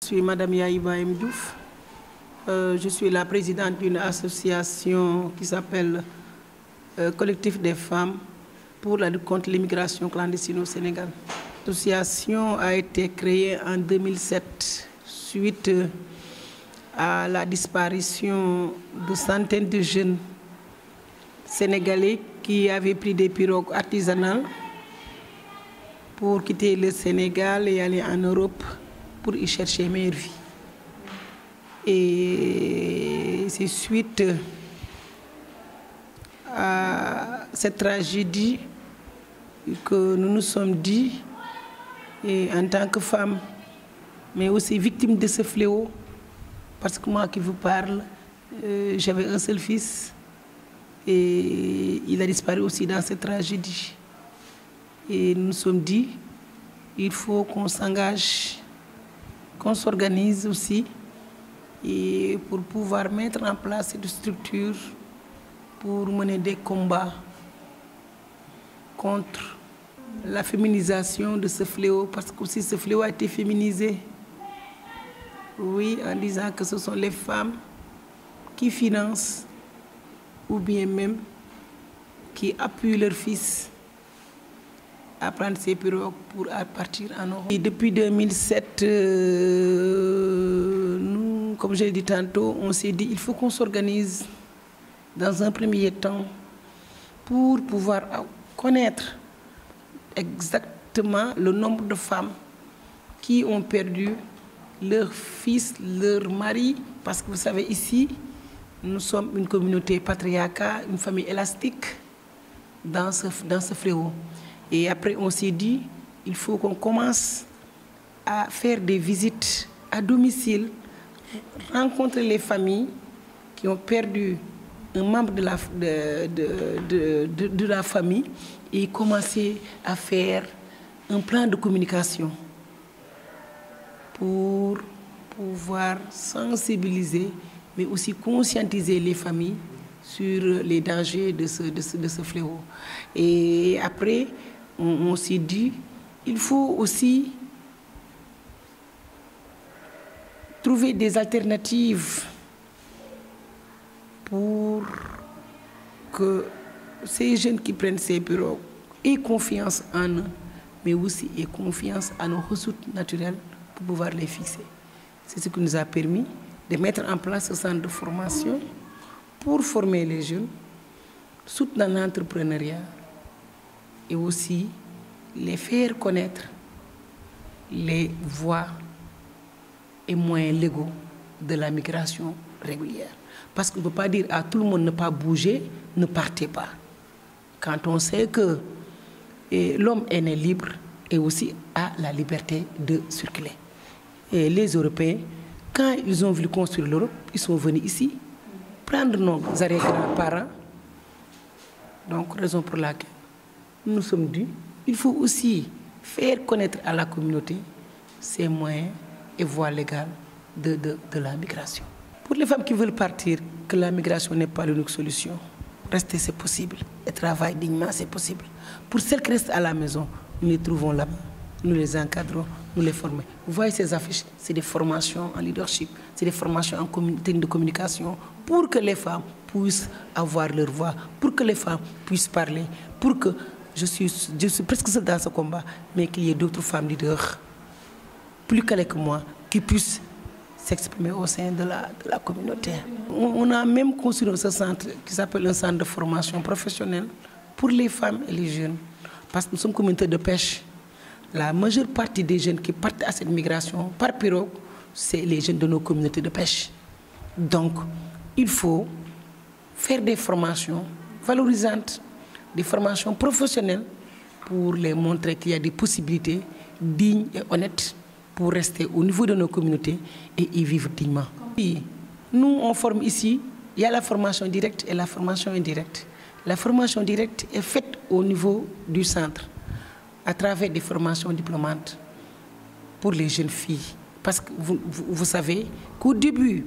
Je suis Madame Yaïba Mdouf. Je suis la présidente d'une association qui s'appelle Collectif des femmes pour la lutte contre l'immigration clandestine au Sénégal. L'association a été créée en 2007 suite à la disparition de centaines de jeunes sénégalais qui avaient pris des pirogues artisanales pour quitter le Sénégal et aller en Europe pour y chercher une meilleure vie. Et c'est suite à cette tragédie que nous nous sommes dit, et en tant que femme, mais aussi victime de ce fléau, parce que moi qui vous parle, j'avais un seul fils et il a disparu aussi dans cette tragédie. Et nous nous sommes dit, il faut qu'on s'engage, qu'on s'organise aussi, et pour pouvoir mettre en place cette structure pour mener des combats contre la féminisation de ce fléau, parce que aussi ce fléau a été féminisé. Oui, en disant que ce sont les femmes qui financent ou bien même qui appuient leurs fils à prendre ces pirogues pour partir en Europe. Et depuis 2007, nous, comme je l'ai dit tantôt, on s'est dit qu'il faut qu'on s'organise dans un premier temps pour pouvoir connaître exactement le nombre de femmes qui ont perdu leur fils, leur mari, parce que vous savez, ici, nous sommes une communauté patriarcale, une famille élastique dans ce fléau. Et après, on s'est dit, il faut qu'on commence à faire des visites à domicile, rencontrer les familles qui ont perdu un membre de la famille et commencer à faire un plan de communication pour pouvoir sensibiliser, mais aussi conscientiser les familles sur les dangers de ce fléau. Et après, on s'est dit, il faut aussi trouver des alternatives pour que ces jeunes qui prennent ces pirogues aient confiance en eux, mais aussi aient confiance en nos ressources naturelles pour pouvoir les fixer. C'est ce qui nous a permis de mettre en place ce centre de formation pour former les jeunes, soutenir l'entrepreneuriat et aussi les faire connaître les voies et moyens légaux de la migration régulière. Parce qu'on ne peut pas dire à tout le monde ne pas bouger, ne partez pas. Quand on sait que l'homme est né libre et aussi a la liberté de circuler. Et les Européens, quand ils ont voulu construire l'Europe, ils sont venus ici prendre nos arrière-grands-parents. Donc, raison pour laquelle nous nous sommes dit, il faut aussi faire connaître à la communauté ces moyens et voies légales de la migration. Pour les femmes qui veulent partir, que la migration n'est pas l'unique solution. Rester, c'est possible. Et travailler dignement, c'est possible. Pour celles qui restent à la maison, nous les trouvons là-bas. Nous les encadrons, nous les formons. Vous voyez ces affiches, c'est des formations en leadership, c'est des formations en technique de communication pour que les femmes puissent avoir leur voix, pour que les femmes puissent parler, pour que je suis presque seule dans ce combat, mais qu'il y ait d'autres femmes leaders, plus calées que moi, qui puissent s'exprimer au sein de la communauté. On a même construit ce centre qui s'appelle un centre de formation professionnelle pour les femmes et les jeunes, parce que nous sommes une communauté de pêche. La majeure partie des jeunes qui partent à cette migration par pirogue, c'est les jeunes de nos communautés de pêche. Donc, il faut faire des formations valorisantes, des formations professionnelles pour les montrer qu'il y a des possibilités dignes et honnêtes pour rester au niveau de nos communautés et y vivre dignement. Nous, on forme ici, il y a la formation directe et la formation indirecte. La formation directe est faite au niveau du centre, à travers des formations diplômantes pour les jeunes filles. Parce que vous savez qu'au début,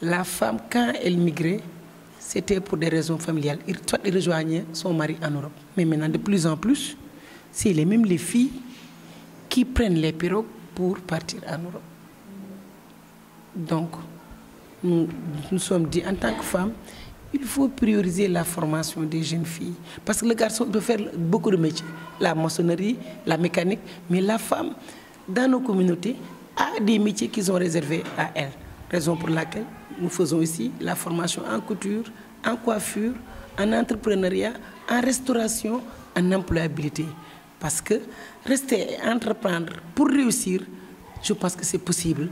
la femme, quand elle migrait, c'était pour des raisons familiales. Soit elle rejoignait son mari en Europe. Mais maintenant, de plus en plus, c'est même les filles qui prennent les pirogues pour partir en Europe. Donc, nous sommes dit en tant que femmes, il faut prioriser la formation des jeunes filles. Parce que le garçon peut faire beaucoup de métiers, la maçonnerie, la mécanique, mais la femme, dans nos communautés, a des métiers qui sont réservés à elle. Raison pour laquelle nous faisons ici la formation en couture, en coiffure, en entrepreneuriat, en restauration, en employabilité. Parce que rester et entreprendre pour réussir, je pense que c'est possible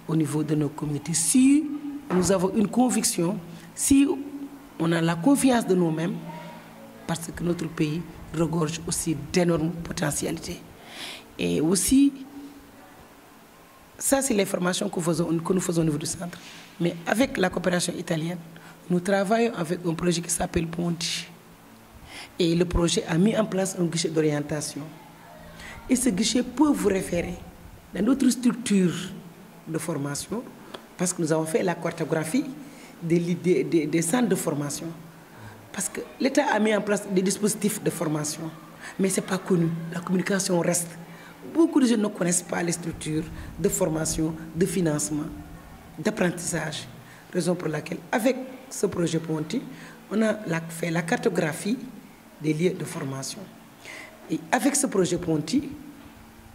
au niveau de nos communautés. Si nous avons une conviction, si on a la confiance de nous-mêmes, parce que notre pays regorge aussi d'énormes potentialités. Et aussi, ça c'est les formations que nous faisons au niveau du centre. Mais avec la coopération italienne, nous travaillons avec un projet qui s'appelle Ponti. Et le projet a mis en place un guichet d'orientation. Et ce guichet peut vous référer dans d'autres structures de formation, parce que nous avons fait la cartographie des centres de formation. Parce que l'État a mis en place des dispositifs de formation, mais ce n'est pas connu. La communication reste. Beaucoup de gens ne connaissent pas les structures de formation, de financement, d'apprentissage. Raison pour laquelle, avec ce projet Ponti, on a fait la cartographie des lieux de formation. Et avec ce projet Ponti,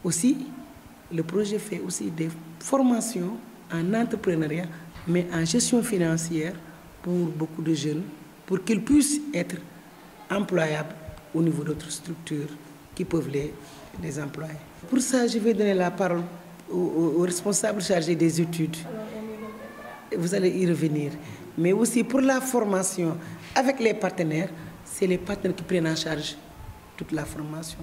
aussi, le projet fait aussi des formations en entrepreneuriat, mais en gestion financière pour beaucoup de jeunes, pour qu'ils puissent être employables au niveau d'autres structures qui peuvent les employer. Pour ça, je vais donner la parole au responsable chargé des études. Vous allez y revenir. Mais aussi pour la formation avec les partenaires, c'est les partenaires qui prennent en charge toute la formation.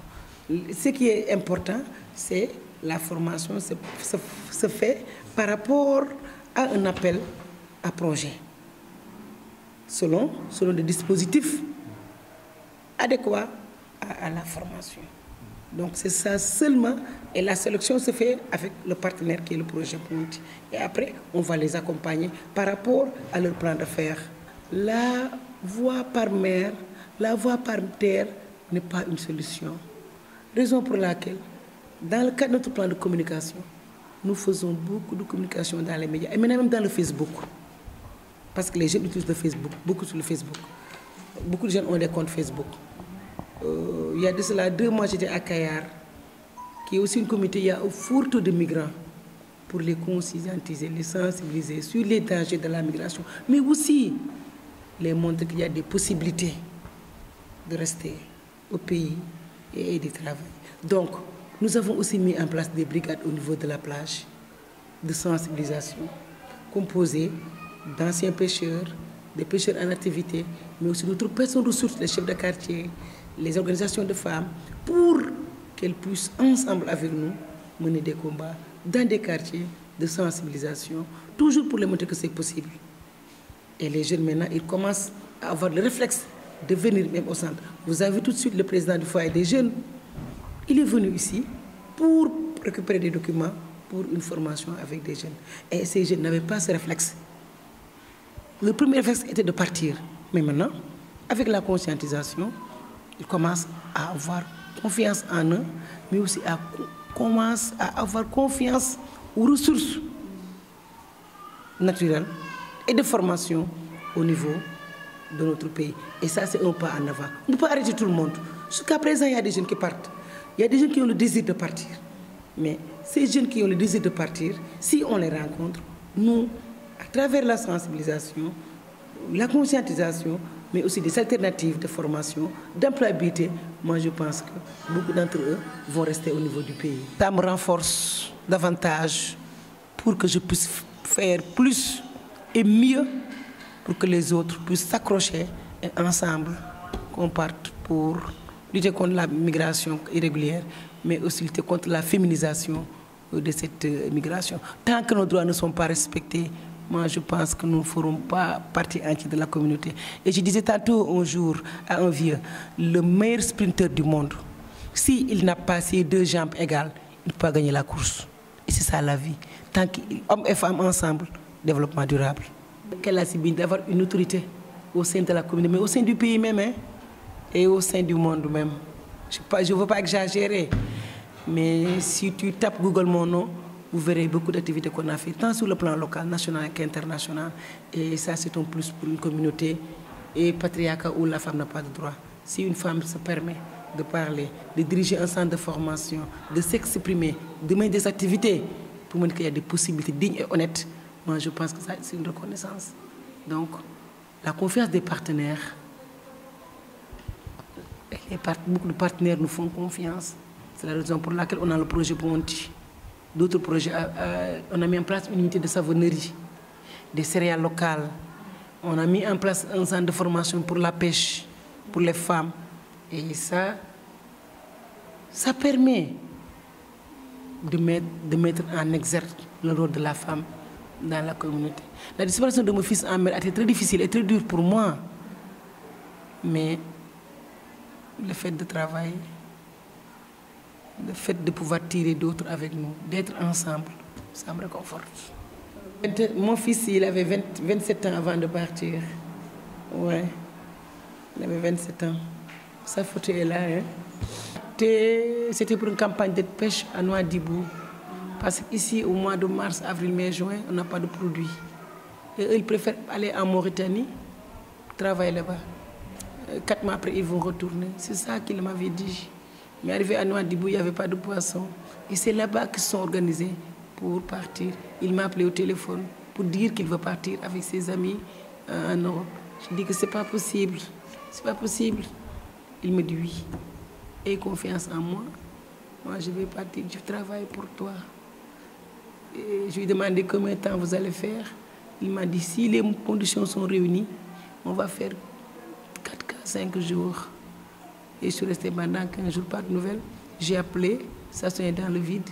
Ce qui est important, c'est la formation se fait par rapport à un appel à projet, selon des dispositifs adéquats à la formation. Donc c'est ça seulement, et la sélection se fait avec le partenaire qui est le projet Ponti. Et après, on va les accompagner par rapport à leur plan d'affaires. La voie par mer, la voie par terre n'est pas une solution. Raison pour laquelle, dans le cadre de notre plan de communication, nous faisons beaucoup de communication dans les médias, et maintenant même dans le Facebook. Parce que les jeunes utilisent le Facebook, beaucoup sur le Facebook. Beaucoup de jeunes ont des comptes Facebook. Il y a de cela 2 mois, j'étais à Kayar, qui est aussi une communauté, il y a un fort taux de migrants, pour les conscientiser, les sensibiliser sur les dangers de la migration, mais aussi les montrer qu'il y a des possibilités de rester au pays et de travailler. Donc, nous avons aussi mis en place des brigades au niveau de la plage de sensibilisation, composées d'anciens pêcheurs, des pêcheurs en activité, mais aussi d'autres personnes ressources, les chefs de quartier, les organisations de femmes, pour qu'elles puissent ensemble avec nous mener des combats dans des quartiers de sensibilisation, toujours pour les montrer que c'est possible. Et les jeunes maintenant, ils commencent à avoir le réflexe de venir même au centre. Vous avez tout de suite le président du foyer des jeunes. Il est venu ici pour récupérer des documents pour une formation avec des jeunes. Et ces jeunes n'avaient pas ce réflexe. Le premier réflexe était de partir. Mais maintenant, avec la conscientisation, ils commencent à avoir confiance en eux, mais aussi commencent à avoir confiance aux ressources naturelles et de formation au niveau de notre pays. Et ça, c'est un pas en avant. On ne peut pas arrêter tout le monde. Jusqu'à présent, il y a des jeunes qui partent. Il y a des jeunes qui ont le désir de partir. Mais ces jeunes qui ont le désir de partir, si on les rencontre, nous, à travers la sensibilisation, la conscientisation, mais aussi des alternatives de formation, d'employabilité, moi je pense que beaucoup d'entre eux vont rester au niveau du pays. Ça me renforce davantage pour que je puisse faire plus et mieux pour que les autres puissent s'accrocher et ensemble qu'on parte pour lutter contre la migration irrégulière, mais aussi lutter contre la féminisation de cette migration. Tant que nos droits ne sont pas respectés, moi je pense que nous ne ferons pas partie entière de la communauté. Et je disais tantôt un jour à un vieux, le meilleur sprinter du monde, s'il n'a pas ses 2 jambes égales, il ne peut pas gagner la course. Et c'est ça la vie. Tant qu'hommes et femmes ensemble, développement durable. Qu'elle a si bien d'avoir une autorité au sein de la communauté, mais au sein du pays même, hein, et au sein du monde même. Je ne veux pas exagérer, mais si tu tapes Google mon nom, vous verrez beaucoup d'activités qu'on a fait, tant sur le plan local, national qu'international. Et ça, c'est un plus pour une communauté et patriarcat où la femme n'a pas de droit. Si une femme se permet de parler, de diriger un centre de formation, de s'exprimer, de mener des activités, pour montrer qu'il y a des possibilités dignes et honnêtes, moi je pense que ça, c'est une reconnaissance. Donc, la confiance des partenaires, beaucoup de partenaires nous font confiance. C'est la raison pour laquelle on a le projet Ponty. D'autres projets, on a mis en place une unité de savonnerie, des céréales locales. On a mis en place un centre de formation pour la pêche, pour les femmes. Et ça permet de mettre en exergue le rôle de la femme dans la communauté. La disparition de mon fils en mer a été très difficile et très dure pour moi. Mais le fait de travailler, le fait de pouvoir tirer d'autres avec nous, d'être ensemble, ça me réconforte. Mon fils, il avait 27 ans avant de partir. Ouais, il avait 27 ans. Sa photo est là. Hein? C'était pour une campagne de pêche à Nouadhibou. Parce qu'ici, au mois de mars, avril, mai, juin, on n'a pas de produits. Et eux, ils préfèrent aller en Mauritanie, travailler là-bas. 4 mois après, ils vont retourner. C'est ça qu'il m'avait dit. Mais arrivé à Nouadhibou, il n'y avait pas de poisson. Et c'est là-bas qu'ils se sont organisés pour partir. Il m'a appelé au téléphone pour dire qu'il veut partir avec ses amis en Europe. Je dis que ce n'est pas possible. C'est pas possible. Il me dit oui. Aie confiance en moi. Moi, je vais partir. Je travaille pour toi. Et je lui ai demandé combien de temps vous allez faire. Il m'a dit, si les conditions sont réunies, on va faire 5 jours. Et je suis restée pendant 15 jours, pas de nouvelles. J'ai appelé, ça sonnait dans le vide.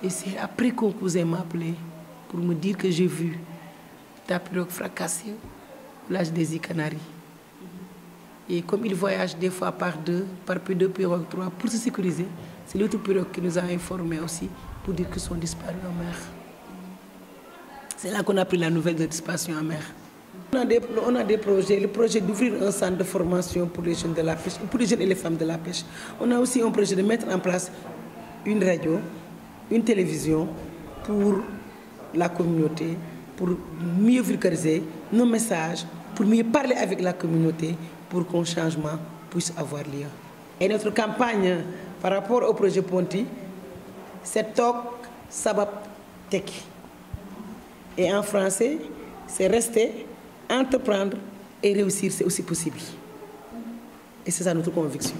Et c'est après qu'un cousin m'a appelé pour me dire que j'ai vu ta pirogue fracassée au large des îles Canaries. Et comme il voyage des fois par 2 pirogues, 3, pour se sécuriser, c'est l'autre pirogue qui nous a informés aussi pour dire qu'ils sont disparus en mer. C'est là qu'on a pris la nouvelle de disparition en mer. On a des projets, le projet d'ouvrir un centre de formation pour les jeunes de la pêche, pour les jeunes et les femmes de la pêche. On a aussi un projet de mettre en place une radio, une télévision pour la communauté, pour mieux vulgariser nos messages, pour mieux parler avec la communauté, pour qu'un changement puisse avoir lieu. Et notre campagne par rapport au projet Ponty, c'est Tok Sabab Teki. Et en français, c'est rester, entreprendre et réussir, c'est aussi possible. Et c'est ça notre conviction.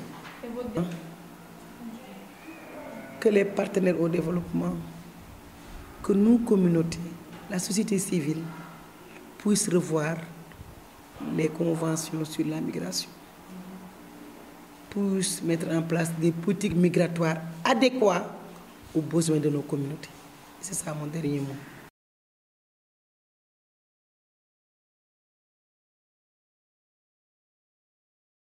Que les partenaires au développement, que nous, communautés, la société civile, puissent revoir les conventions sur la migration, puissent mettre en place des politiques migratoires adéquates aux besoins de nos communautés. C'est ça mon dernier mot.